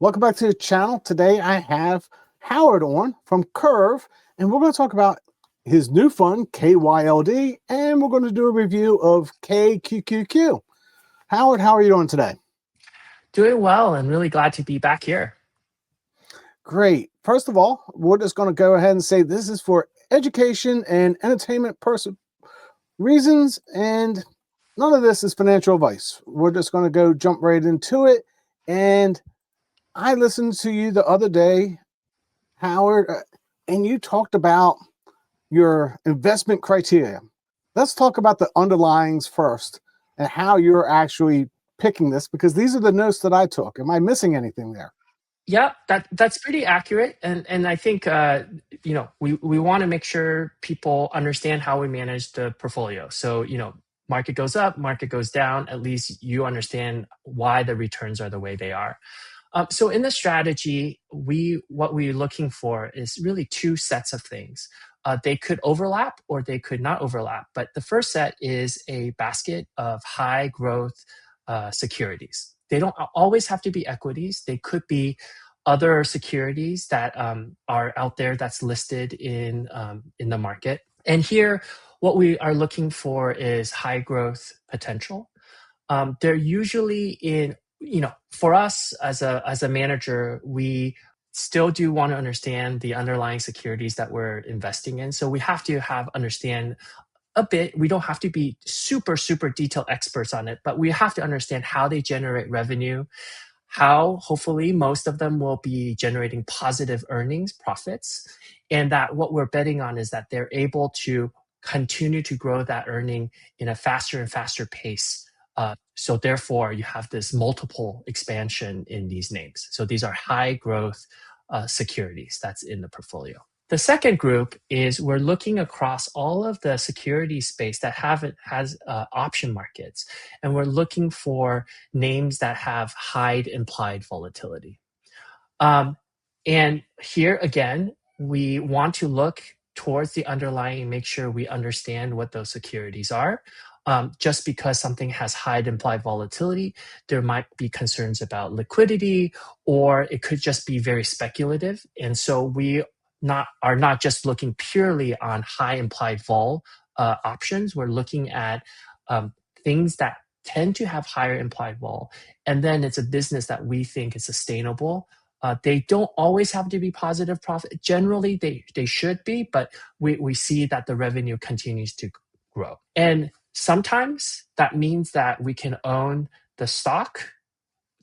Welcome back to the channel. Today I have Howard on from KURV, and we're going to talk about his new fund, KYLD, and we're going to do a review of KQQQ. Howard, how are you doing today? Doing well and really glad to be back here. Great. First of all, we're just going to go ahead and say this is for education and entertainment reasons, and none of this is financial advice. We're just going to jump right into it. And I listened to you the other day, Howard, and you talked about your investment criteria. Let's talk about the underlyings first and how you're actually picking this, because these are the notes that I took. Am I missing anything there? Yeah, that's pretty accurate, and I think we want to make sure people understand how we manage the portfolio. So market goes up, market goes down. At least you understand why the returns are the way they are. So in the strategy, what we're looking for is really two sets of things. They could overlap or they could not overlap. But the first set is a basket of high growth securities. They don't always have to be equities. They could be other securities that are out there that's listed in the market. And here, what we are looking for is high growth potential. They're usually in, for us as a manager, we still do want to understand the underlying securities that we're investing in. So we have to understand a bit. We don't have to be super detailed experts on it, but we have to understand how they generate revenue, how hopefully most of them will be generating positive earnings, profits, and that what we're betting on is that they're able to continue to grow that earning in a faster and faster pace. So therefore, you have this multiple expansion in these names. So these are high growth securities that's in the portfolio. The second group is we're looking across all of the security space that has option markets, and we're looking for names that have high implied volatility. And here again, we want to look towards the underlying and make sure we understand what those securities are. Just because something has high implied volatility, there might be concerns about liquidity, or it could just be very speculative. And so we are not just looking purely on high implied vol options. We're looking at things that tend to have higher implied vol, and then it's a business that we think is sustainable. They don't always have to be positive profit. Generally, they should be, but we see that the revenue continues to grow. And sometimes that means that we can own the stock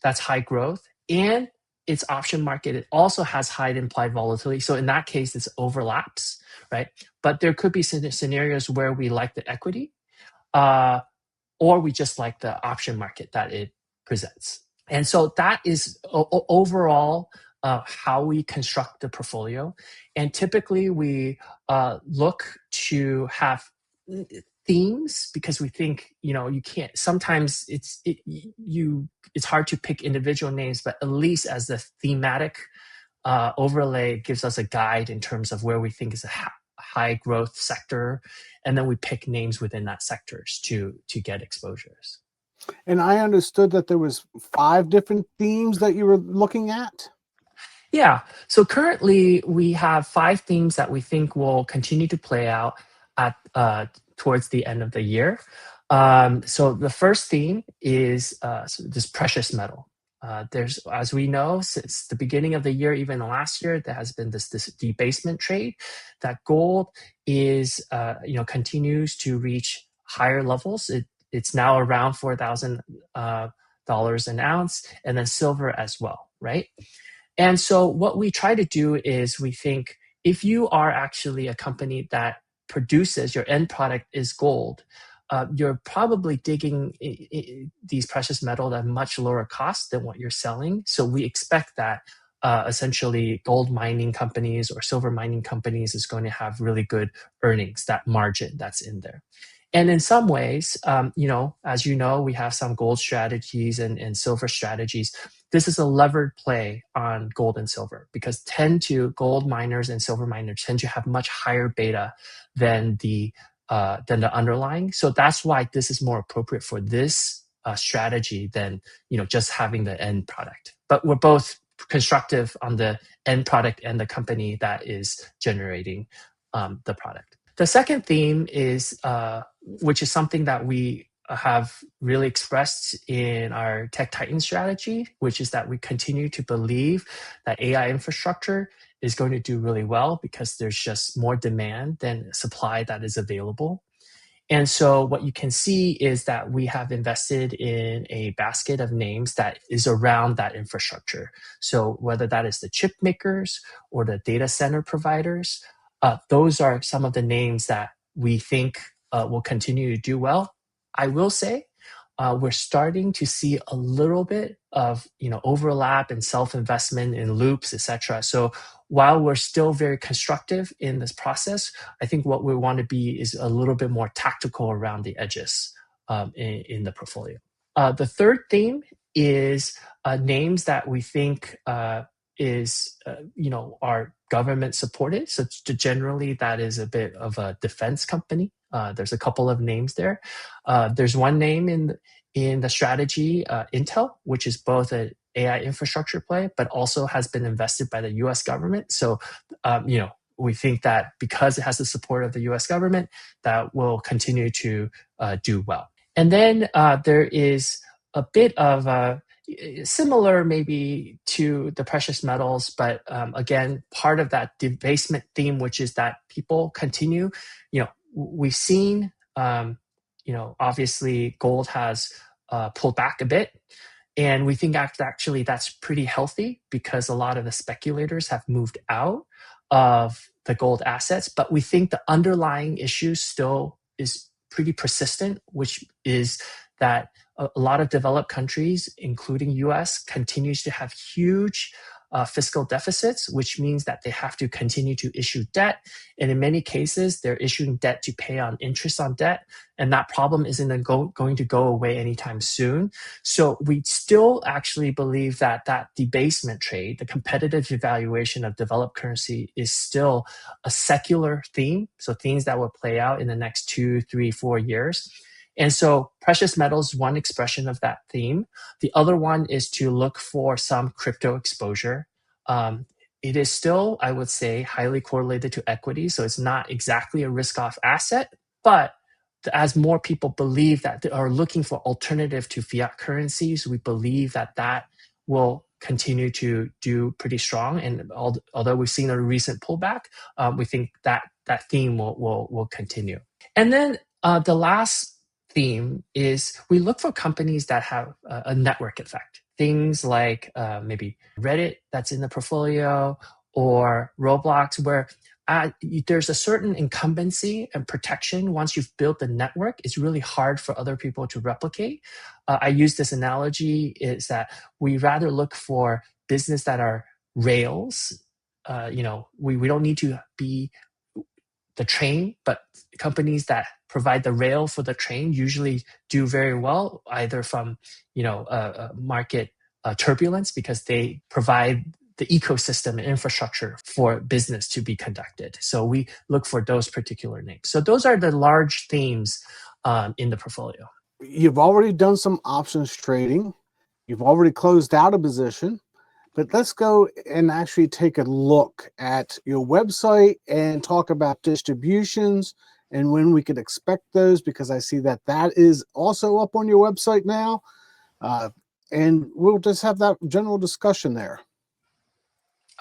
that's high growth and its option market. It also has high implied volatility. So in that case, this overlaps, right? But there could be scenarios where we like the equity or we just like the option market that it presents. And so that is overall how we construct the portfolio. And typically we look to have themes, because we think you can't, sometimes it's hard to pick individual names, but at least as the thematic overlay gives us a guide in terms of where we think is a high growth sector, and then we pick names within that sectors to get exposures. And I understood that there was 5 different themes that you were looking at. Yeah. So currently we have 5 themes that we think will continue to play out at towards the end of the year. So the first theme is this precious metal. There's, as we know, since the beginning of the year, even last year, there has been this debasement trade that gold is, continues to reach higher levels. It's now around $4,000 an ounce, and then silver as well, right? And so what we try to do is we think if you are actually a company that produces, your end product is gold, you're probably digging these precious metals at much lower cost than what you're selling. So we expect that essentially gold mining companies or silver mining companies is going to have really good earnings, that margin that's in there. And in some ways, as you know, we have some gold strategies and silver strategies. This is a levered play on gold and silver, because gold miners and silver miners tend to have much higher beta than the underlying. So that's why this is more appropriate for this strategy than just having the end product. But we're both constructive on the end product and the company that is generating the product. The second theme is, which is something that we have really expressed in our Tech Titan strategy, which is that we continue to believe that AI infrastructure is going to do really well because there's just more demand than supply that is available. And so what you can see is that we have invested in a basket of names that is around that infrastructure. So whether that is the chip makers or the data center providers, those are some of the names that we think will continue to do well. I will say we're starting to see a little bit of overlap and self-investment in loops, etc. So while we're still very constructive in this process, I think what we want to be is a little bit more tactical around the edges in the portfolio. The third theme is names that we think are government supported. So generally, that is a bit of a defense company. There's a couple of names there. There's one name in the strategy, Intel, which is both an AI infrastructure play, but also has been invested by the U.S. government. So, we think that because it has the support of the U.S. government, that will continue to do well. And then there is a bit of similar maybe to the precious metals, but again, part of that debasement theme, which is that people continue, we've seen, obviously gold has pulled back a bit. And we think actually that's pretty healthy because a lot of the speculators have moved out of the gold assets. But we think the underlying issue still is pretty persistent, which is that a lot of developed countries, including US, continues to have huge fiscal deficits, which means that they have to continue to issue debt. And in many cases, they're issuing debt to pay on interest on debt. And that problem isn't going to go away anytime soon. So we still actually believe that that debasement trade, the competitive devaluation of developed currency, is still a secular theme. So things that will play out in the next 2, 3, 4 years. And so precious metals is one expression of that theme. The other one is to look for some crypto exposure. It is still, I would say, highly correlated to equity. So it's not exactly a risk-off asset. But as more people believe that they are looking for alternative to fiat currencies, we believe that that will continue to do pretty strong. And although we've seen a recent pullback, we think that that theme will continue. And then the last theme is we look for companies that have a network effect. Things like maybe Reddit that's in the portfolio or Roblox, where there's a certain incumbency and protection. Once you've built the network, it's really hard for other people to replicate. I use this analogy is that we rather look for business that are rails. We don't need to be the train, but companies that provide the rail for the train usually do very well, either from market turbulence because they provide the ecosystem and infrastructure for business to be conducted. So we look for those particular names. So those are the large themes in the portfolio. You've already done some options trading. You've already closed out a position. But let's go and actually take a look at your website and talk about distributions and when we could expect those, because I see that that is also up on your website now. And we'll just have that general discussion there.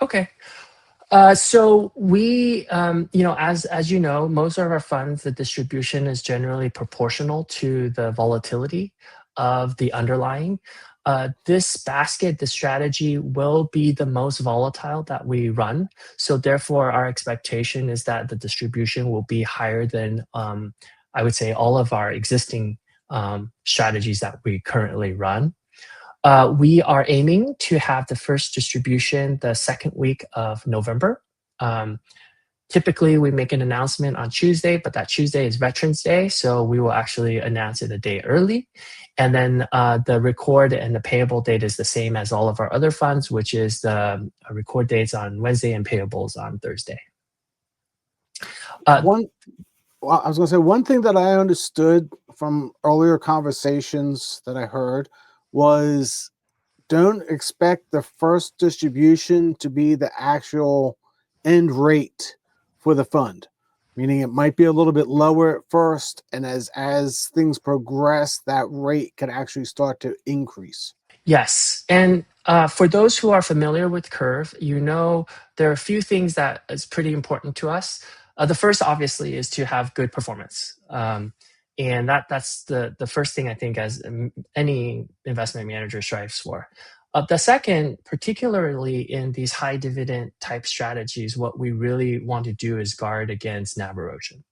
Okay. So we, as you know, most of our funds, the distribution is generally proportional to the volatility of the underlying. This basket, this strategy will be the most volatile that we run. So therefore, our expectation is that the distribution will be higher than, I would say, all of our existing strategies that we currently run. We are aiming to have the first distribution the second week of November. Typically, we make an announcement on Tuesday, but that Tuesday is Veterans Day, so we will actually announce it a day early. And then the record and the payable date is the same as all of our other funds, which is the record dates on Wednesday and payables on Thursday. I was going to say one thing that I understood from earlier conversations that I heard was don't expect the first distribution to be the actual end rate for the fund, meaning it might be a little bit lower at first, and as things progress, that rate can actually start to increase. Yes, and for those who are familiar with KURV, you know there are a few things that is pretty important to us. The first, obviously, is to have good performance, and that's the first thing I think as any investment manager strives for. The second, particularly in these high dividend type strategies, what we really want to do is guard against NAV erosion.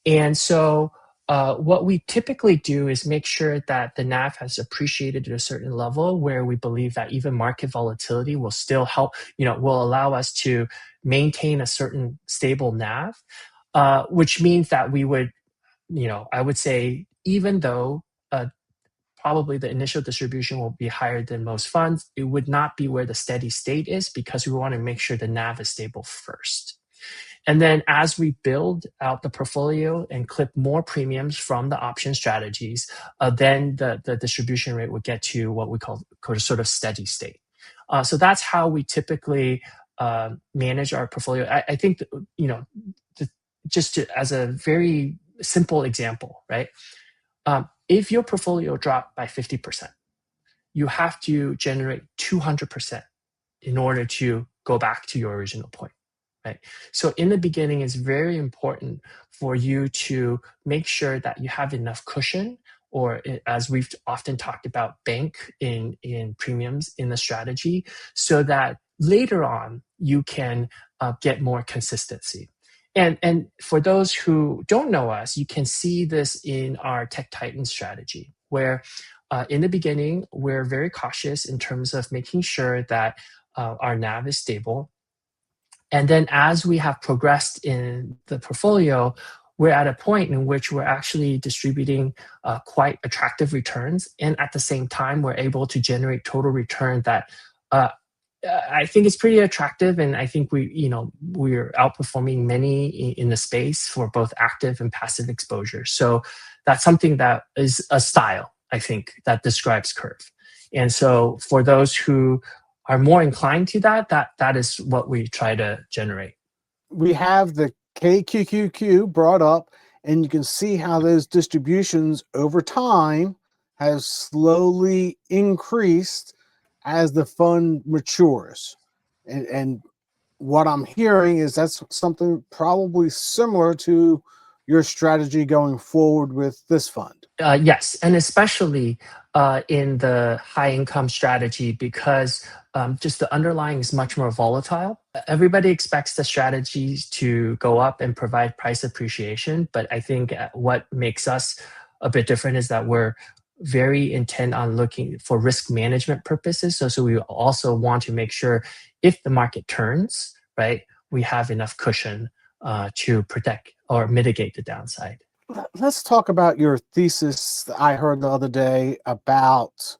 And so what we typically do is make sure that the NAV has appreciated to a certain level where we believe that even market volatility will still help, will allow us to maintain a certain stable NAV, which means that we would, I would say, even though probably the initial distribution will be higher than most funds, it would not be where the steady state is because we want to make sure the NAV is stable first. And then as we build out the portfolio and clip more premiums from the option strategies, then the distribution rate would get to what we call sort of steady state. So that's how we typically manage our portfolio. I think, as a very simple example, right? If your portfolio dropped by 50%, you have to generate 200% in order to go back to your original point. Right. So in the beginning, it's very important for you to make sure that you have enough cushion, or as we've often talked about, bank in premiums in the strategy, so that later on you can get more consistency. And for those who don't know us, you can see this in our Tech Titan strategy, where in the beginning, we're very cautious in terms of making sure that our NAV is stable. And then as we have progressed in the portfolio, we're at a point in which we're actually distributing quite attractive returns. And at the same time, we're able to generate total return that I think is pretty attractive. And I think we're outperforming many in the space for both active and passive exposure. So that's something that is a style, I think, that describes KURV. And so for those who are more inclined to that is what we try to generate. We have the KQQQ brought up, and you can see how those distributions over time have slowly increased as the fund matures. And what I'm hearing is that's something probably similar to your strategy going forward with this fund. Yes, and especially in the high income strategy, because just the underlying is much more volatile. Everybody expects the strategies to go up and provide price appreciation, but I think what makes us a bit different is that we're very intent on looking for risk management purposes. So we also want to make sure if the market turns, right, we have enough cushion to protect or mitigate the downside. Let's talk about your thesis that I heard the other day about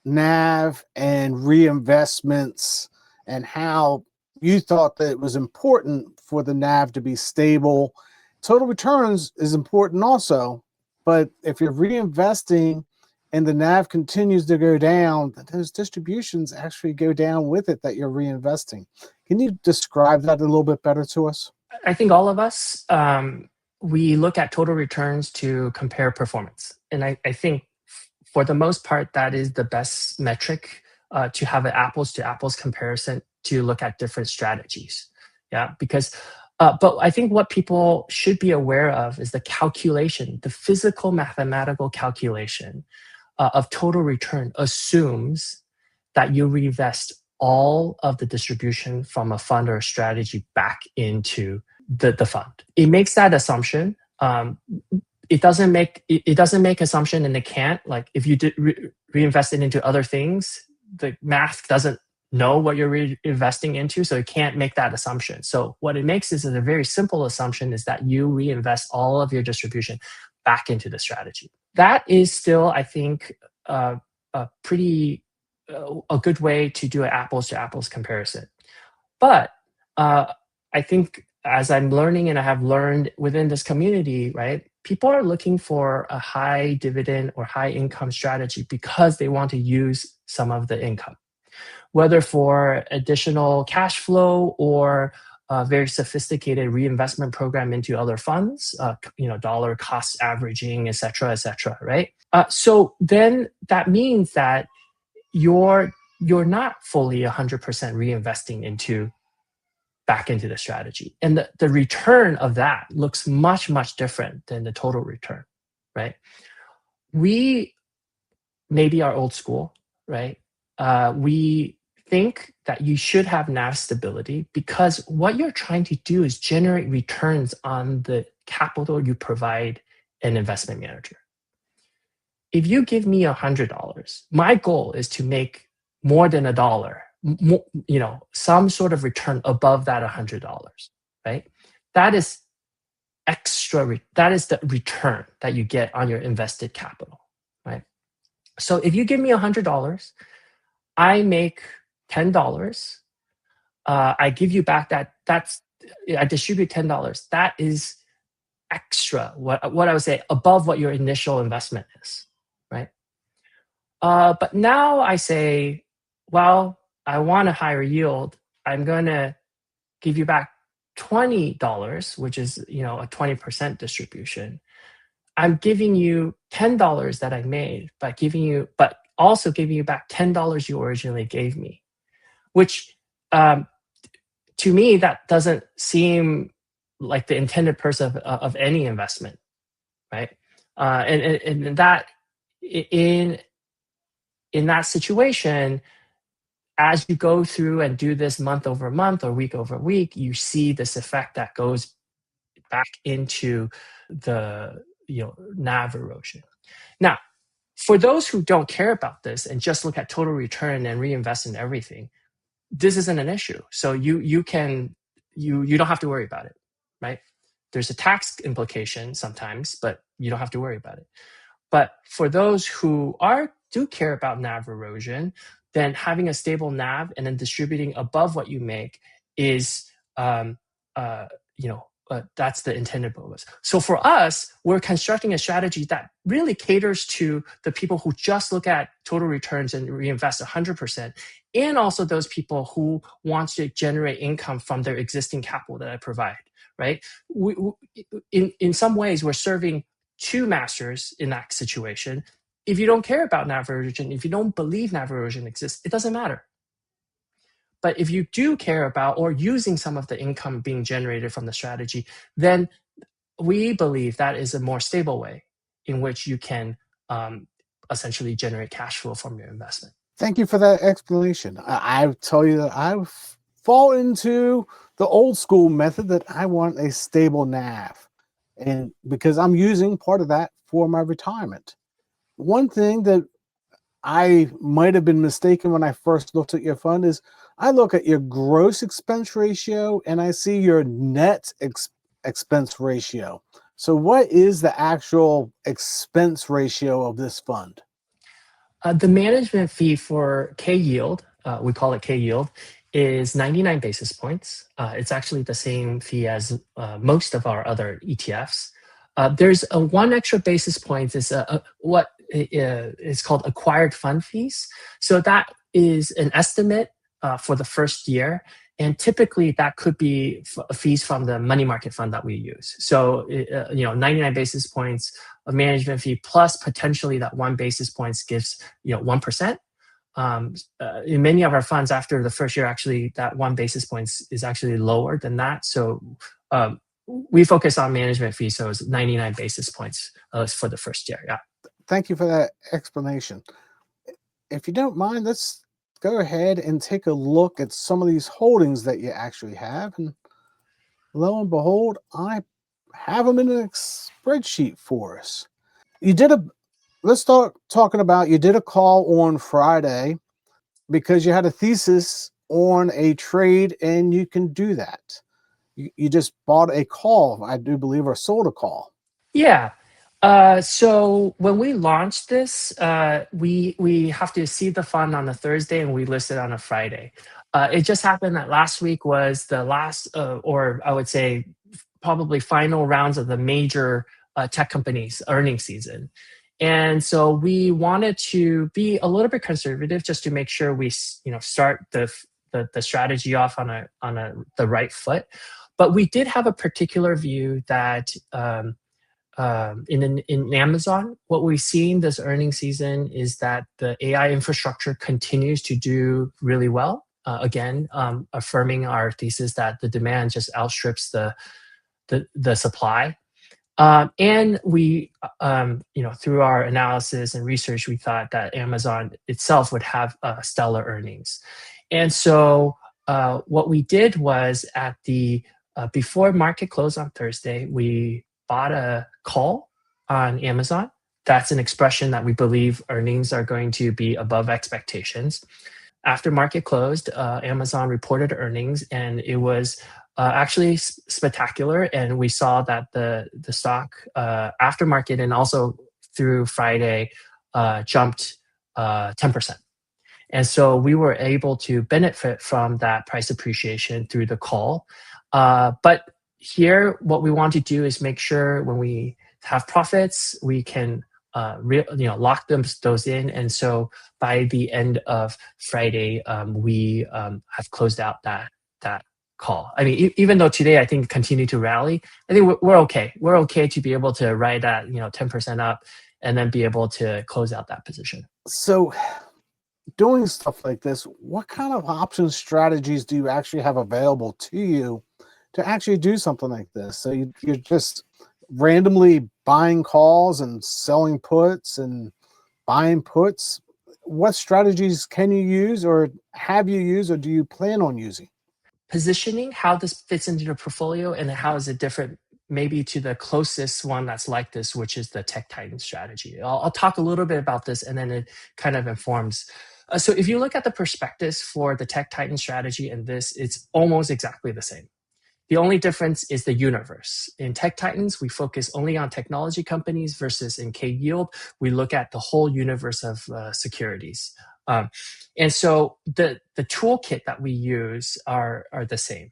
NAV and reinvestments, and how you thought that it was important for the NAV to be stable. Total returns is important also, but if you're reinvesting and the NAV continues to go down, those distributions actually go down with it that you're reinvesting. Can you describe that a little bit better to us? I think all of us, we look at total returns to compare performance. And I think for the most part, that is the best metric to have an apples to apples comparison to look at different strategies. Yeah, because, but I think what people should be aware of is the calculation, the physical mathematical calculation of total return assumes that you reinvest all of the distribution from a fund or a strategy back into the fund. It makes that assumption. It doesn't make assumption, and it can't. Like if you reinvest it into other things, the math doesn't know what you're reinvesting into, so it can't make that assumption. So what it makes is a very simple assumption is that you reinvest all of your distribution back into the strategy. That is still, I think, a good way to do an apples to apples comparison. But I think as I'm learning, and I have learned within this community, right, people are looking for a high dividend or high income strategy because they want to use some of the income, whether for additional cash flow or a very sophisticated reinvestment program into other funds, dollar cost averaging, et cetera, right? So then that means that you're not fully 100% reinvesting back into the strategy. And the return of that looks much, much different than the total return, right? We maybe are old school, right? We think that you should have NAV stability because what you're trying to do is generate returns on the capital you provide an investment manager. If you give me $100, my goal is to make more than $1, some sort of return above that $100, right? That is extra. That is the return that you get on your invested capital, right? So if you give me $100, I make $10. I give you back I distribute $10. That is extra. What I would say above what your initial investment is, right? But now I say, well, I want a higher yield. I'm going to give you back $20, which is a 20% distribution. I'm giving you $10 that I made, but also giving you back $10 you originally gave me, which to me that doesn't seem like the intended purpose of any investment, right? And that in that situation, as you go through and do this month over month or week over week, you see this effect that goes back into the NAV erosion. Now, for those who don't care about this and just look at total return and reinvest in everything, this isn't an issue. So you don't have to worry about it, right? There's a tax implication sometimes, but you don't have to worry about it. But for those who do care about NAV erosion, then having a stable NAV and then distributing above what you make is that's the intended purpose. So for us, we're constructing a strategy that really caters to the people who just look at total returns and reinvest 100%, and also those people who want to generate income from their existing capital that I provide, right? In some ways, we're serving two masters in that situation. If you don't care about NAV erosion, if you don't believe NAV erosion exists, it doesn't matter. But if you do care about or using some of the income being generated from the strategy, then we believe that is a more stable way in which you can essentially generate cash flow from your investment. Thank you for that explanation. I tell you that I fall into the old school method that I want a stable NAV, and because I'm using part of that for my retirement. One thing that I might have been mistaken when I first looked at your fund is I look at your gross expense ratio and I see your net expense ratio. So what is the actual expense ratio of this fund? The management fee for KYLD, we call it KYLD, is 99 basis points. It's actually the same fee as most of our other ETFs. There's one extra basis point is what is called acquired fund fees. So that is an estimate for the first year. And typically that could be fees from the money market fund that we use. So, 99 basis points of management fee plus potentially that 1 basis points gives, 1%. In many of our funds after the first year, actually that 1 basis points is actually lower than that. So we focus on management fee. So it's 99 basis points for the first year. Yeah. Thank you for that explanation. If you don't mind, let's go ahead and take a look at some of these holdings that you actually have. And lo and behold, I have them in a spreadsheet for us. Let's start talking about, you did a call on Friday because you had a thesis on a trade and you can do that. You just bought a call, I do believe, or sold a call. Yeah. So when we launched this, we have to see the fund on a Thursday and we list it on a Friday. It just happened that last week was the last, or I would say probably final rounds of the major tech companies' earnings season. And so we wanted to be a little bit conservative just to make sure we start the strategy off on the right foot. But we did have a particular view that in Amazon, what we've seen this earnings season is that the AI infrastructure continues to do really well. Again, affirming our thesis that the demand just outstrips the supply. And we, through our analysis and research, we thought that Amazon itself would have stellar earnings. And so what we did was at the before market close on Thursday, we bought a call on Amazon. That's an expression that we believe earnings are going to be above expectations. After market closed, Amazon reported earnings, and it was actually spectacular. And we saw that the stock after market and also through Friday jumped 10%. And so we were able to benefit from that price appreciation through the call. But here, what we want to do is make sure when we have profits, we can lock those in. And so by the end of Friday, we have closed out that call. I mean, even though today I think continue to rally, I think we're okay. We're okay to be able to ride that 10% up and then be able to close out that position. So doing stuff like this, what kind of option strategies do you actually have available to you to actually do something like this? So you're just randomly buying calls and selling puts and buying puts. What strategies can you use, or have you used, or do you plan on using? Positioning, how this fits into the portfolio, and how is it different maybe to the closest one that's like this, which is the Tech Titan strategy. I'll talk a little bit about this, and then it kind of informs. So if you look at the prospectus for the Tech Titan strategy and this, it's almost exactly the same. The only difference is the universe. In Tech Titans, we focus only on technology companies versus in KYLD, we look at the whole universe of securities. And so the toolkit that we use are the same.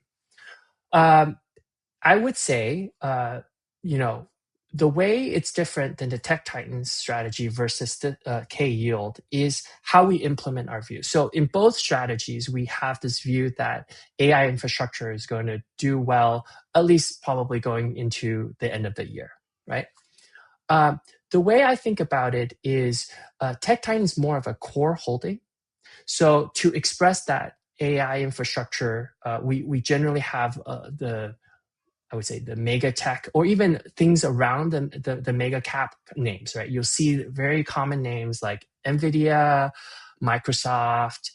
I would say, the way it's different than the Tech Titans strategy versus the KYLD is how we implement our view. So in both strategies, we have this view that AI infrastructure is going to do well, at least probably going into the end of the year, right? The way I think about it is Tech Titans is more of a core holding. So to express that AI infrastructure, we generally have I would say the mega tech, or even things around the mega cap names, right? You'll see very common names like NVIDIA, Microsoft,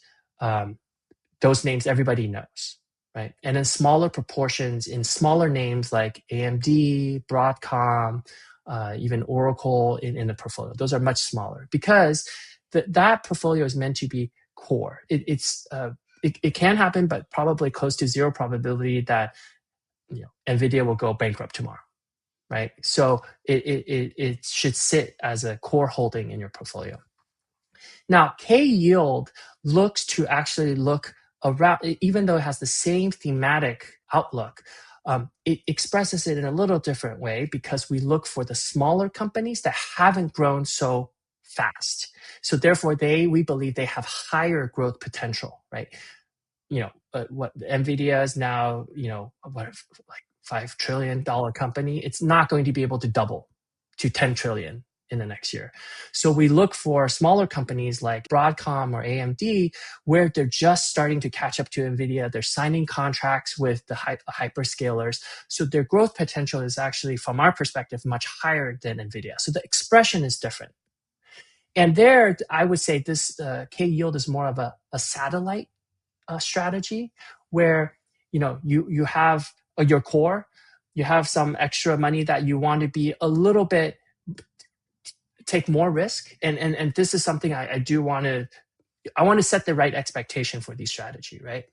those names everybody knows, right? And then smaller proportions in smaller names like AMD, Broadcom, even Oracle in the portfolio. Those are much smaller because that portfolio is meant to be core. It can happen, but probably close to zero probability that NVIDIA will go bankrupt tomorrow, right? So it should sit as a core holding in your portfolio. Now, KYLD looks to actually look around, even though it has the same thematic outlook, it expresses it in a little different way because we look for the smaller companies that haven't grown so fast. So therefore, we believe they have higher growth potential, right? What NVIDIA is now, like $5 trillion company, it's not going to be able to double to 10 trillion in the next year. So we look for smaller companies like Broadcom or AMD, where they're just starting to catch up to NVIDIA. They're signing contracts with the hyperscalers. So their growth potential is actually, from our perspective, much higher than NVIDIA. So the expression is different. And there, I would say this KYLD is more of a satellite strategy where you have your core, you have some extra money that you want to be a little bit take more risk, and this is something I want to set the right expectation for these strategy, right?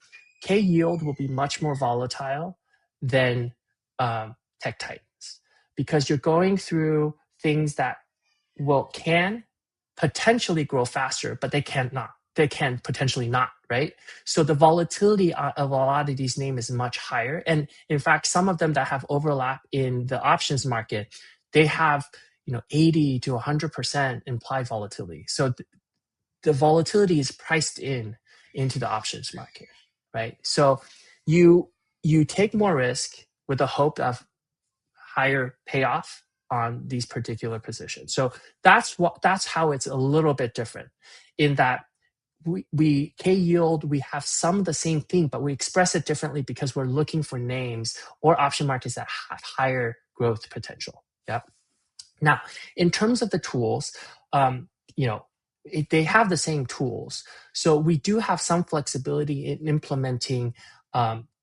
KYLD will be much more volatile than Tech Titans because you're going through things that can potentially grow faster, but they cannot. They can potentially not, right? So the volatility of a lot of these names is much higher. And in fact, some of them that have overlap in the options market, they have 80 to 100% implied volatility. So the volatility is priced into the options market, right? So you take more risk with the hope of higher payoff on these particular positions. So that's how it's a little bit different, in that we KYLD, we have some of the same thing, but we express it differently because we're looking for names or option markets that have higher growth potential. Yeah. Now, in terms of the tools, they have the same tools. So we do have some flexibility in implementing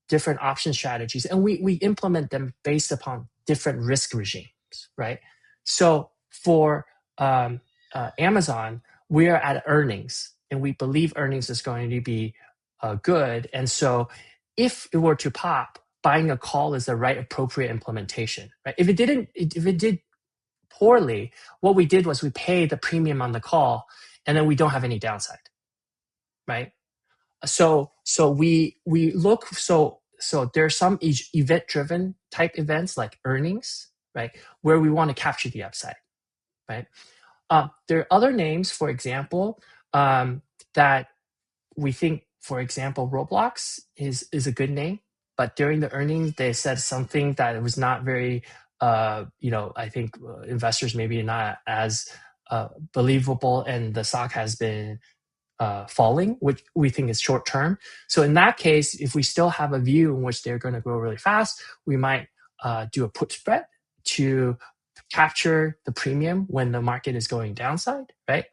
different option strategies, and we implement them based upon different risk regimes, right? So for Amazon, we are at earnings, and we believe earnings is going to be good. And so if it were to pop, buying a call is the right appropriate implementation, right? If it did poorly, what we did was we pay the premium on the call, and then we don't have any downside, right? So we look, so there's some event-driven type events like earnings, right, where we want to capture the upside, right? There are other names, for example, that we think, for example, Roblox is a good name, but during the earnings, they said something that it was not very, I think investors maybe not as believable, and the stock has been falling, which we think is short term. So in that case, if we still have a view in which they're going to grow really fast, we might do a put spread to capture the premium when the market is going downside, right?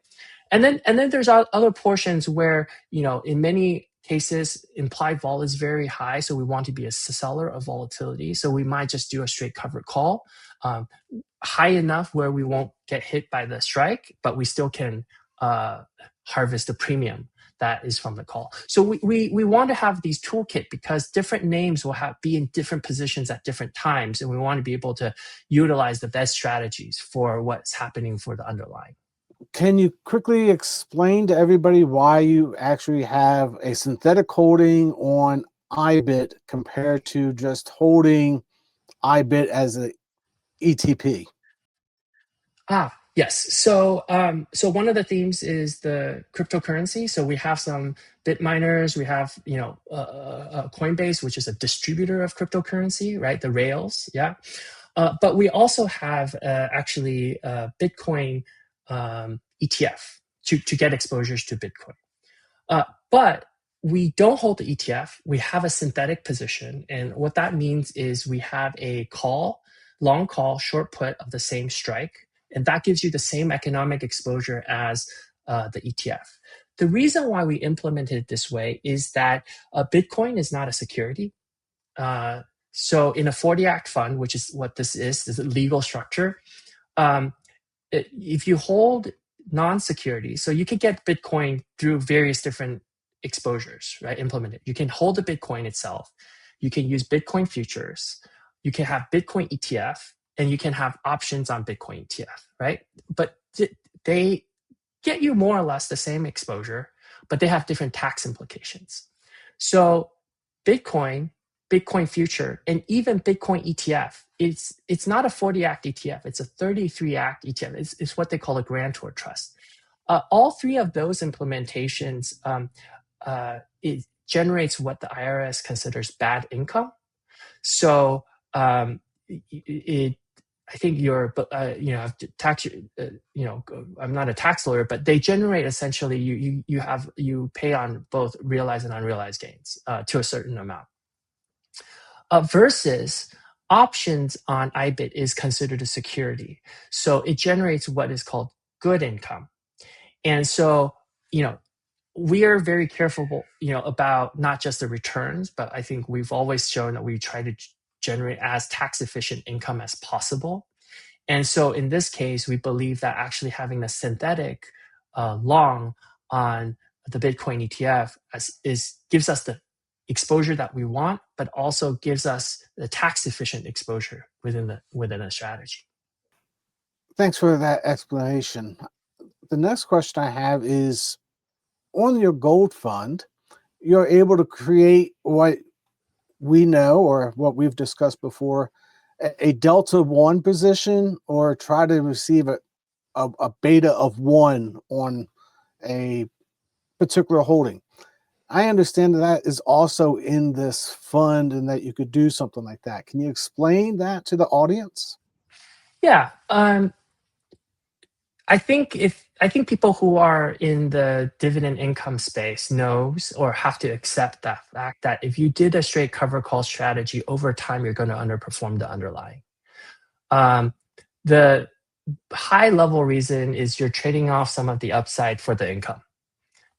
And then there's other portions where, in many cases, implied vol is very high, so we want to be a seller of volatility. So we might just do a straight covered call, high enough where we won't get hit by the strike, but we still can harvest the premium that is from the call. So we want to have these toolkit because different names will be in different positions at different times, and we want to be able to utilize the best strategies for what's happening for the underlying. Can you quickly explain to everybody why you actually have a synthetic holding on IBIT compared to just holding IBIT as an ETP? Yes. So one of the themes is the cryptocurrency. So we have some bit miners. We have Coinbase, which is a distributor of cryptocurrency, right? The rails, yeah. But we also have actually Bitcoin ETF to get exposures to Bitcoin. But we don't hold the ETF. We have a synthetic position, and what that means is we have a long call, short put of the same strike. And that gives you the same economic exposure as the ETF. The reason why we implemented it this way is that Bitcoin is not a security. So in a 40 Act fund, which is what this is a legal structure, if you hold non-security, so you can get Bitcoin through various different exposures, right? Implemented. You can hold the Bitcoin itself. You can use Bitcoin futures. You can have Bitcoin ETF, and you can have options on Bitcoin ETF, right? But they get you more or less the same exposure, but they have different tax implications. So Bitcoin future, and even Bitcoin ETF, it's not a 40 Act ETF, it's a 33 Act ETF. It's what they call a grantor trust. All three of those implementations, it generates what the IRS considers bad income. So I think tax. I'm not a tax lawyer, but they generate essentially you pay on both realized and unrealized gains to a certain amount. Versus options on IBIT is considered a security, so it generates what is called good income, and so we are very careful about not just the returns, but I think we've always shown that we try to generate as tax efficient income as possible. And so in this case, we believe that actually having a synthetic long on the Bitcoin ETF gives us the exposure that we want, but also gives us the tax efficient exposure within a strategy. Thanks for that explanation. The next question I have is, on your gold fund, you're able to create what we know, or what we've discussed before, a delta 1 position or try to receive a beta of 1 on a particular holding. I understand that is also in this fund and that you could do something like that. Can you explain that to the audience? Yeah. I think people who are in the dividend income space knows or have to accept that fact that if you did a straight cover call strategy over time, you're going to underperform the underlying. The high level reason is you're trading off some of the upside for the income.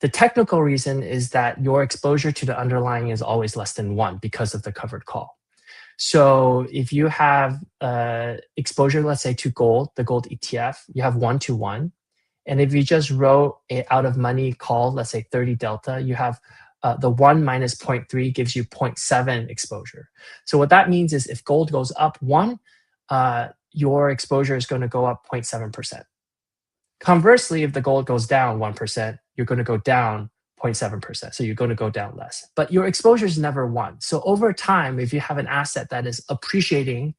The technical reason is that your exposure to the underlying is always less than 1 because of the covered call. So if you have exposure, let's say to gold, the gold ETF, you have 1-to-1. And if you just wrote a out of money call, let's say 30 delta, you have the 1 minus 0.3 gives you 0.7 exposure. So what that means is if gold goes up 1, your exposure is going to go up 0.7%. Conversely, if the gold goes down 1%, you're going to go down 0.7%. So you're going to go down less. But your exposure is never 1. So over time, if you have an asset that is appreciating,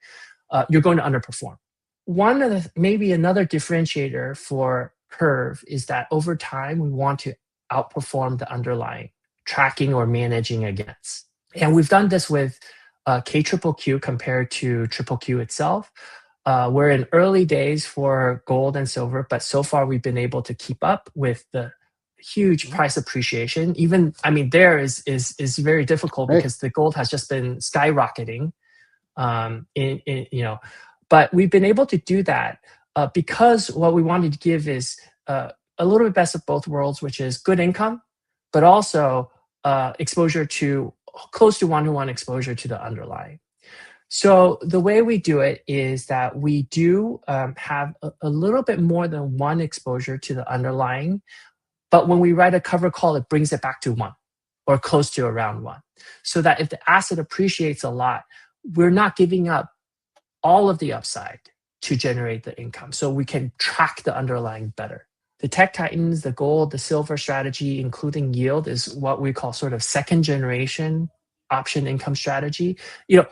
you're going to underperform. One of the, maybe another differentiator for KURV is that over time, we want to outperform the underlying, tracking or managing against. And we've done this with KQQQ compared to triple Q itself. We're in early days for gold and silver, but so far we've been able to keep up with the huge price appreciation. Even, I mean, there is very difficult because the gold has just been skyrocketing. But we've been able to do that because what we wanted to give is a little bit best of both worlds, which is good income, but also exposure to close to 1-to-1 exposure to the underlying. So the way we do it is that we do have a little bit more than 1 exposure to the underlying, but when we write a cover call, it brings it back to 1 or close to around 1. So that if the asset appreciates a lot, we're not giving up all of the upside to generate the income. So we can track the underlying better. The tech titans, the gold, the silver strategy, including yield, is what we call sort of second generation option income strategy. You know,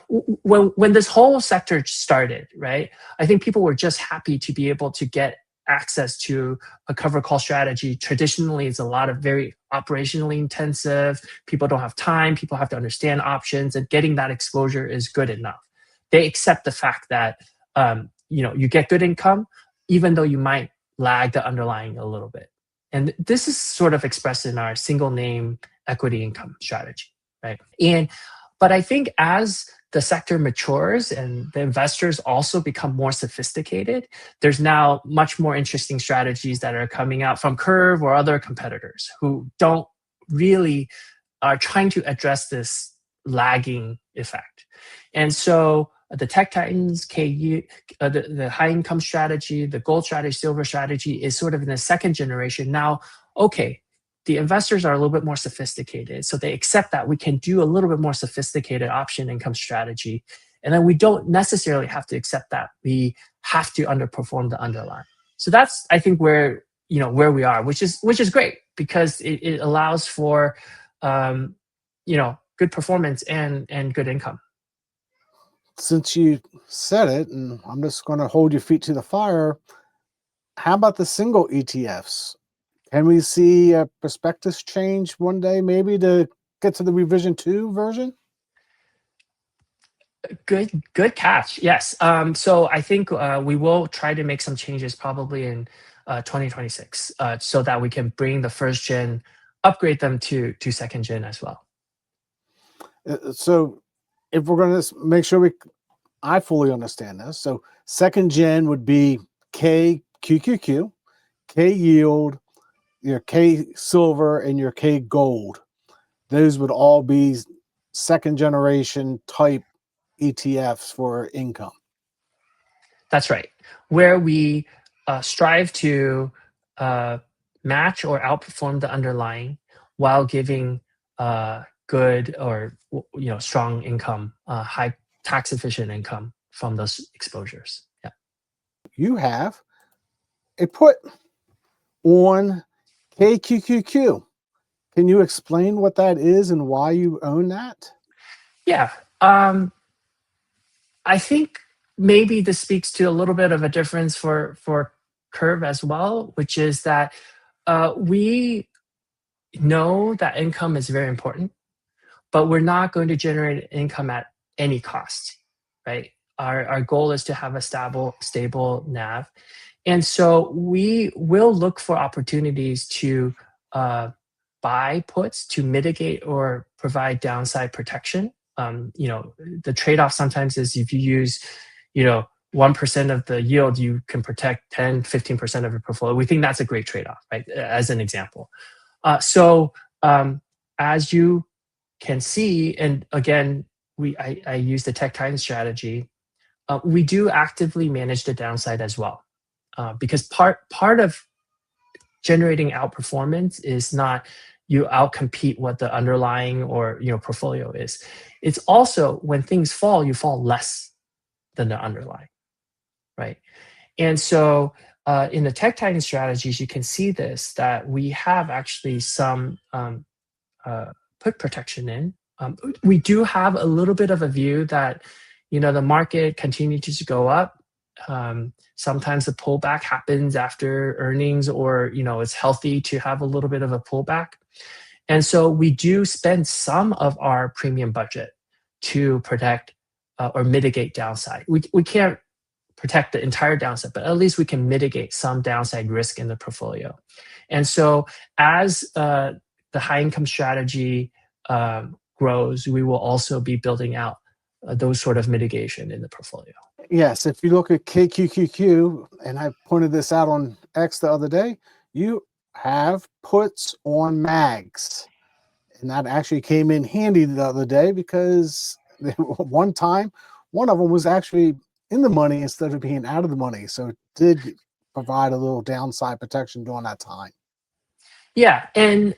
when this whole sector started, right, I think people were just happy to be able to get access to a cover call strategy. Traditionally, it's a lot of very operationally intensive. People don't have time. People have to understand options, and getting that exposure is good enough. They accept the fact that you get good income, even though you might lag the underlying a little bit. And this is sort of expressed in our single name equity income strategy, right? But I think as the sector matures and the investors also become more sophisticated, there's now much more interesting strategies that are coming out from KURV or other competitors who don't really are trying to address this lagging effect. And so the tech titans, the high income strategy, the gold strategy, silver strategy is sort of in the second generation. Now, okay, the investors are a little bit more sophisticated. So they accept that we can do a little bit more sophisticated option income strategy. And then we don't necessarily have to accept that we have to underperform the underlying. So that's, I think, where we are, which is great because it allows for good performance and good income. Since you said it, and I'm just going to hold your feet to the fire, how about the single ETFs? Can we see a prospectus change one day, maybe to get to the revision 2 version? Good catch. Yes. So I think we will try to make some changes probably in 2026 so that we can bring the first gen, upgrade them to second gen as well. So if we're going to make sure I fully understand this. So second gen would be KQQQ, KYLD, your K silver, and your K gold. Those would all be second generation type ETFs for income. That's right. Where we strive to match or outperform the underlying while giving good or strong income, high tax efficient income from those exposures. Yeah. You have a put on KQQQ. Can you explain what that is and why you own that? Yeah. I think maybe this speaks to a little bit of a difference for KURV as well, which is that we know that income is very important, but we're not going to generate income at any cost, right? Our goal is to have a stable NAV. And so we will look for opportunities to buy puts to mitigate or provide downside protection. The trade-off sometimes is if you use, 1% of the yield, you can protect 10, 15% of your portfolio. We think that's a great trade-off, right? As an example. So as you can see, and again, I use the tech time strategy. We do actively manage the downside as well, because part of generating outperformance is not you outcompete what the underlying or portfolio is. It's also when things fall, you fall less than the underlying, right? And so in the tech titan strategies, you can see this, that we have actually some put protection in. We do have a little bit of a view that the market continues to go up. Sometimes the pullback happens after earnings, or it's healthy to have a little bit of a pullback. And so we do spend some of our premium budget to protect or mitigate downside. We can't protect the entire downside, but at least we can mitigate some downside risk in the portfolio. And so as the high income strategy grows, we will also be building out those sort of mitigation in the portfolio. Yes, if you look at KQQQ, and I pointed this out on X the other day, you have puts on mags. And that actually came in handy the other day because one time, one of them was actually in the money instead of being out of the money. So it did provide a little downside protection during that time. Yeah, and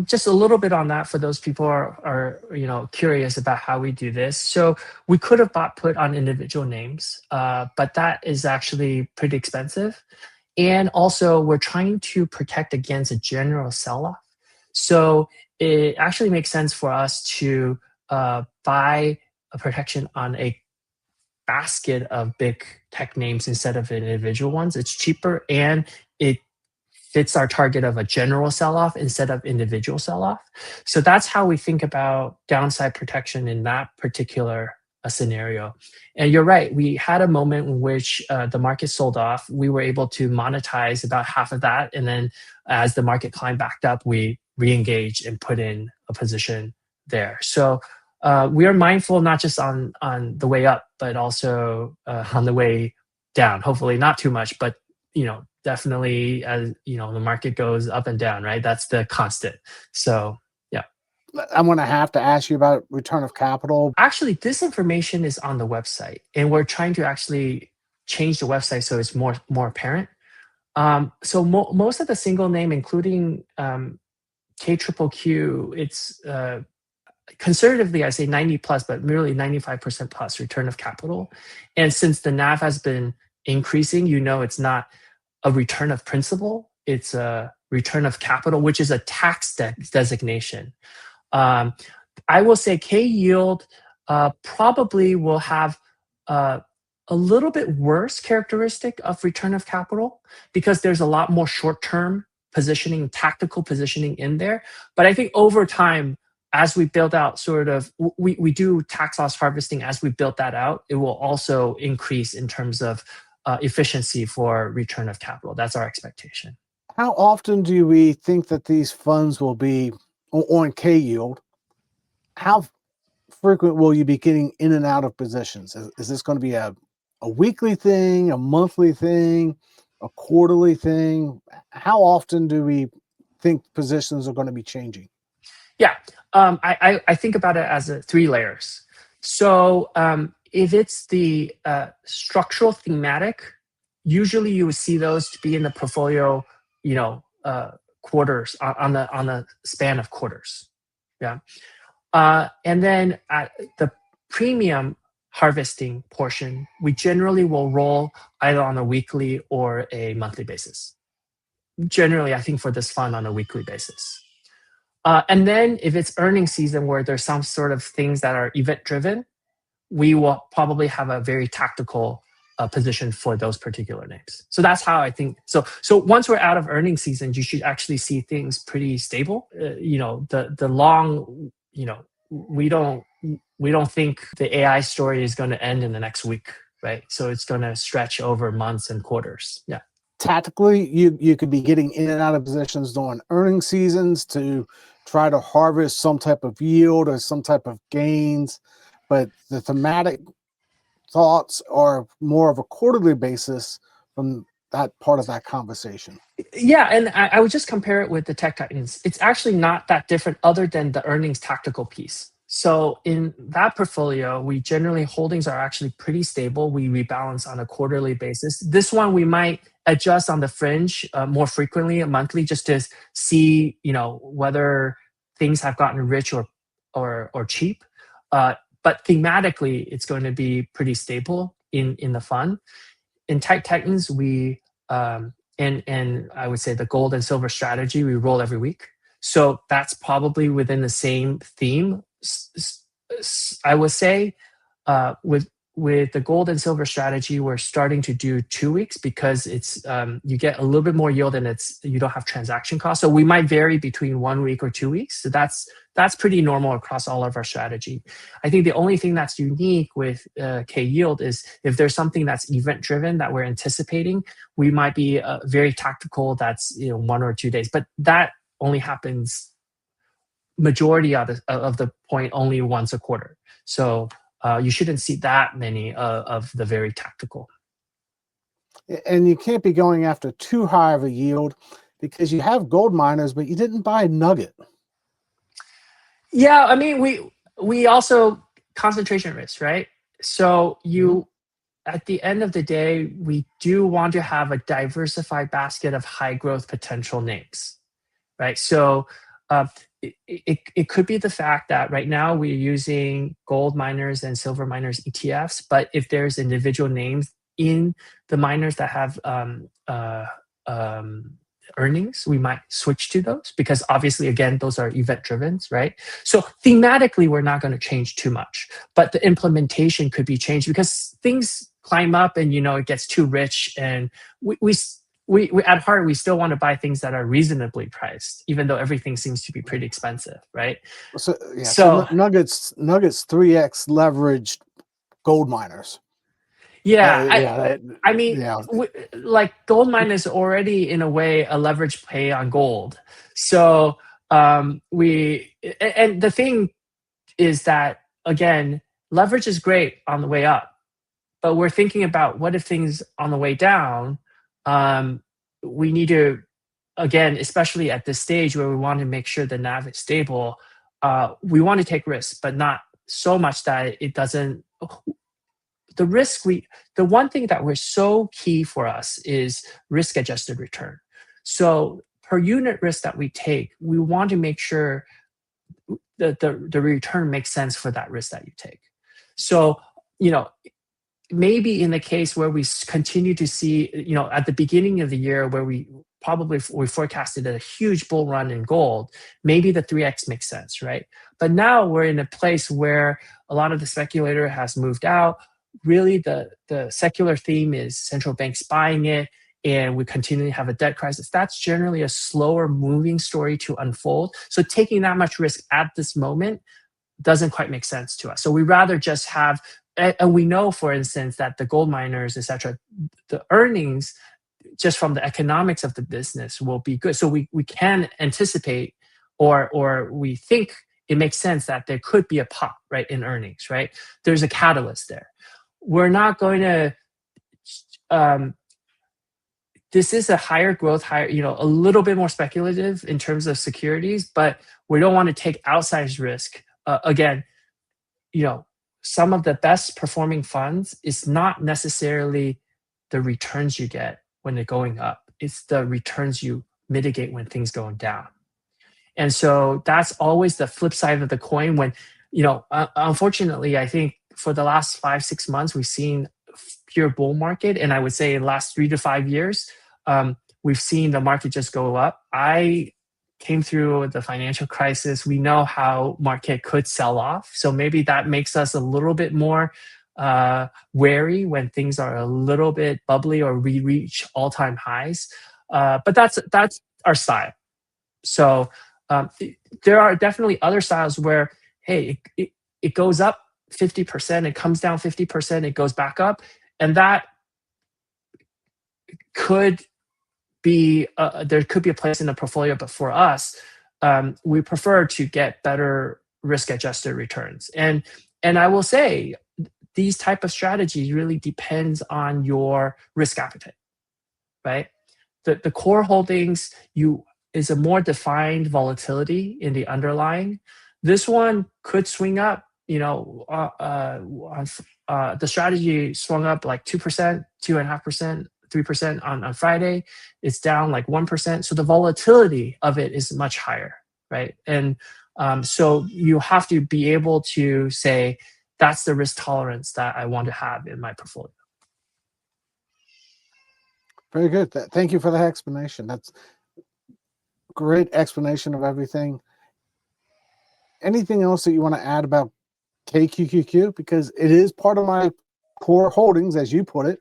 just a little bit on that for those people who are curious about how we do this. So we could have bought put on individual names, but that is actually pretty expensive. And also, we're trying to protect against a general sell-off. So it actually makes sense for us to buy a protection on a basket of big tech names instead of individual ones. It's cheaper, and it fits our target of a general sell-off instead of individual sell-off. So that's how we think about downside protection in that particular scenario. And you're right, we had a moment in which the market sold off. We were able to monetize about half of that. And then as the market climbed back up, we re-engaged and put in a position there. So we are mindful not just on the way up, but also on the way down. Hopefully not too much, but definitely as the market goes up and down, right? That's the constant. So yeah. I'm going to have to ask you about return of capital. Actually, this information is on the website, and we're trying to actually change the website so it's more apparent. So most of the single name, including KQQQ, it's conservatively, I say 90 plus, but merely 95% plus return of capital. And since the NAV has been increasing, it's not a return of principal, it's a return of capital, which is a tax designation. I will say KYLD probably will have a little bit worse characteristic of return of capital because there's a lot more short-term positioning, tactical positioning in there. But I think over time, as we build out we do tax loss harvesting. As we build that out, it will also increase in terms of efficiency for return of capital. That's our expectation. How often do we think that these funds will be on KYLD? How frequent will you be getting in and out of positions? Is this going to be a weekly thing, a monthly thing, a quarterly thing? How often do we think positions are going to be changing? Yeah, I think about it as 3 layers. So if it's the structural thematic, usually you would see those to be in the portfolio, quarters on the span of quarters. Yeah, and then at the premium harvesting portion, we generally will roll either on a weekly or a monthly basis. Generally, I think for this fund on a weekly basis. And then if it's earnings season where there's some sort of things that are event driven, we will probably have a very tactical position for those particular names. So that's how I think. So once we're out of earnings season, you should actually see things pretty stable. The long, we don't think the AI story is going to end in the next week, right? So it's going to stretch over months and quarters. Yeah. Tactically, you could be getting in and out of positions during earnings seasons to try to harvest some type of yield or some type of gains, but the thematic thoughts are more of a quarterly basis from that part of that conversation. Yeah, and I would just compare it with the tech titans. It's actually not that different other than the earnings tactical piece. So in that portfolio, we generally holdings are actually pretty stable. We rebalance on a quarterly basis. This one we might adjust on the fringe more frequently, monthly, just to see whether things have gotten rich or cheap. But thematically, it's going to be pretty stable in the fund. In tech titans, we and I would say the gold and silver strategy, we roll every week. So that's probably within the same theme. I would say with the gold and silver strategy, we're starting to do 2 weeks because it's you get a little bit more yield and you don't have transaction costs. So we might vary between 1 week or 2 weeks. So that's pretty normal across all of our strategy. I think the only thing that's unique with KYLD is if there's something that's event driven that we're anticipating, we might be very tactical. That's 1 or 2 days, but that only happens majority of the point only once a quarter. So you shouldn't see that many of the very tactical. And you can't be going after too high of a yield because you have gold miners, but you didn't buy a nugget. Yeah, I mean, we also concentration risk, right? So at the end of the day, we do want to have a diversified basket of high growth potential names, right? So it could be the fact that right now we're using gold miners and silver miners ETFs, but if there's individual names in the miners that have earnings, we might switch to those because obviously, again, those are event driven, right? So thematically, we're not going to change too much, but the implementation could be changed because things climb up and it gets too rich, and we at heart we still want to buy things that are reasonably priced, even though everything seems to be pretty expensive, right? So Nuggets 3x leveraged gold miners. Yeah, I mean, like gold mine is already in a way a leverage play on gold. So and the thing is that again, leverage is great on the way up, but we're thinking about what if things on the way down. We need to, again, especially at this stage where we want to make sure the NAV is stable, we want to take risks, but not so much that it doesn't. The one thing that we're so key for us is risk adjusted return. So per unit risk that we take, we want to make sure that the return makes sense for that risk that you take. So, maybe in the case where we continue to see, at the beginning of the year where we forecasted a huge bull run in gold, maybe the 3x makes sense, right? But now we're in a place where a lot of the speculator has moved out. Really, the secular theme is central banks buying it, and we continue to have a debt crisis. That's generally a slower moving story to unfold. So taking that much risk at this moment doesn't quite make sense to us. So we rather just have, and we know, for instance, that the gold miners, et cetera, the earnings just from the economics of the business will be good. So we can anticipate or we think it makes sense that there could be a pop, right, in earnings, right? There's a catalyst there. We're not going to, this is a higher growth, a little bit more speculative in terms of securities, but we don't want to take outsized risk. Again, some of the best performing funds is not necessarily the returns you get when they're going up. It's the returns you mitigate when things going down. And so that's always the flip side of the coin when, unfortunately, I think for the last 5-6 months, we've seen pure bull market. And I would say in the last 3 to 5 years, we've seen the market just go up. I came through the financial crisis. We know how market could sell off. So maybe that makes us a little bit more wary when things are a little bit bubbly or we reach all-time highs. But that's our style. So there are definitely other styles where, hey, it goes up 50%, it comes down 50%, it goes back up. And that could be, there could be a place in the portfolio, but for us, we prefer to get better risk-adjusted returns. And I will say, these type of strategies really depends on your risk appetite, right? The core holdings, is a more defined volatility in the underlying. This one could swing up, the strategy swung up like 2%, 2.5%, 3% on Friday. It's down like 1%. So the volatility of it is much higher, right? And so you have to be able to say, that's the risk tolerance that I want to have in my portfolio. Very good. Thank you for that explanation. That's great explanation of everything. Anything else that you want to add about KQQQ? Because it is part of my core holdings, as you put it.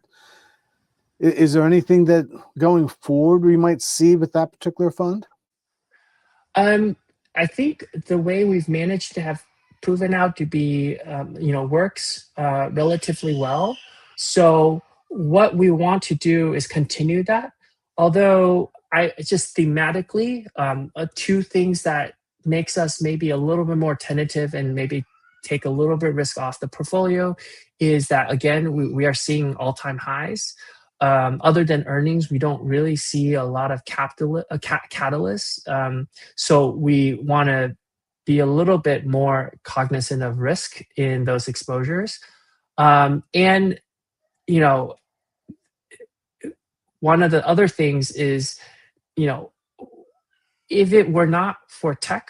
Is there anything that going forward we might see with that particular fund? I think the way we've managed to have proven out to be, works relatively well. So what we want to do is continue that. Although I just thematically, two things that makes us maybe a little bit more tentative and maybe take a little bit risk off the portfolio is that, again, we are seeing all-time highs. Other than earnings, we don't really see a lot of catalysts. So we want to be a little bit more cognizant of risk in those exposures. And, one of the other things is, if it were not for tech,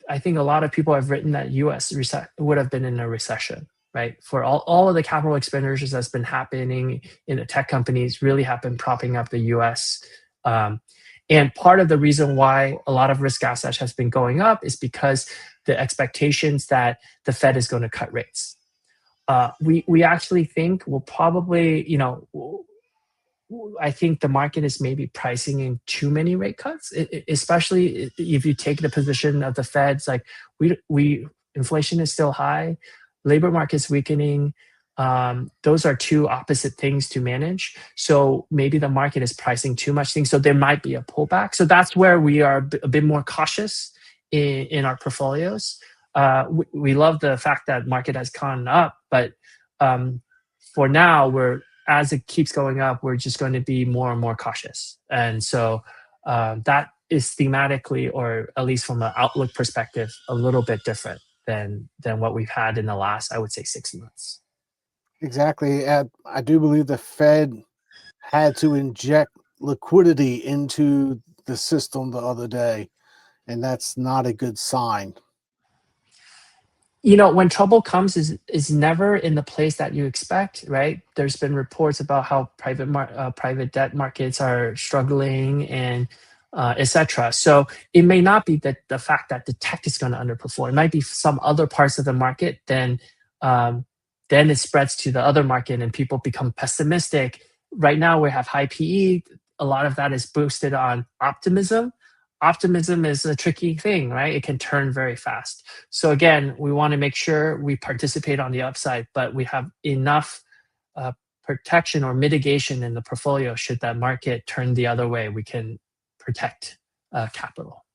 I think a lot of people have written that US would have been in a recession, right? For all of the capital expenditures that's been happening in the tech companies really have been propping up the US. And part of the reason why a lot of risk assets has been going up is because the expectations that the Fed is going to cut rates. We actually think we'll probably, I think the market is maybe pricing in too many rate cuts, especially if you take the position of the Feds, like inflation is still high, labor market's weakening. Those are two opposite things to manage. So maybe the market is pricing too much things. So there might be a pullback. So that's where we are a bit more cautious in our portfolios. We love the fact that market has gone up, but for now, as it keeps going up, we're just going to be more and more cautious. And so that is thematically, or at least from an outlook perspective, a little bit different than what we've had in the last, I would say, 6 months. Exactly. I do believe the Fed had to inject liquidity into the system the other day, and that's not a good sign. When trouble comes is never in the place that you expect, right? There's been reports about how private debt markets are struggling and etc. So it may not be that the fact that the tech is going to underperform. It might be some other parts of the market. Then it spreads to the other market and people become pessimistic. Right now we have high PE. A lot of that is boosted on optimism. Optimism is a tricky thing, right? It can turn very fast. So again, we want to make sure we participate on the upside, but we have enough protection or mitigation in the portfolio should that market turn the other way. We can protect capital.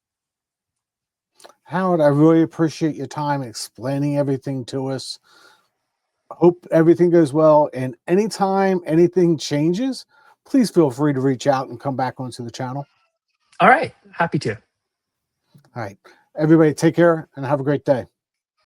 Howard, I really appreciate your time explaining everything to us. Hope everything goes well. And anytime anything changes, please feel free to reach out and come back onto the channel. All right. Happy to. All right. Everybody take care and have a great day.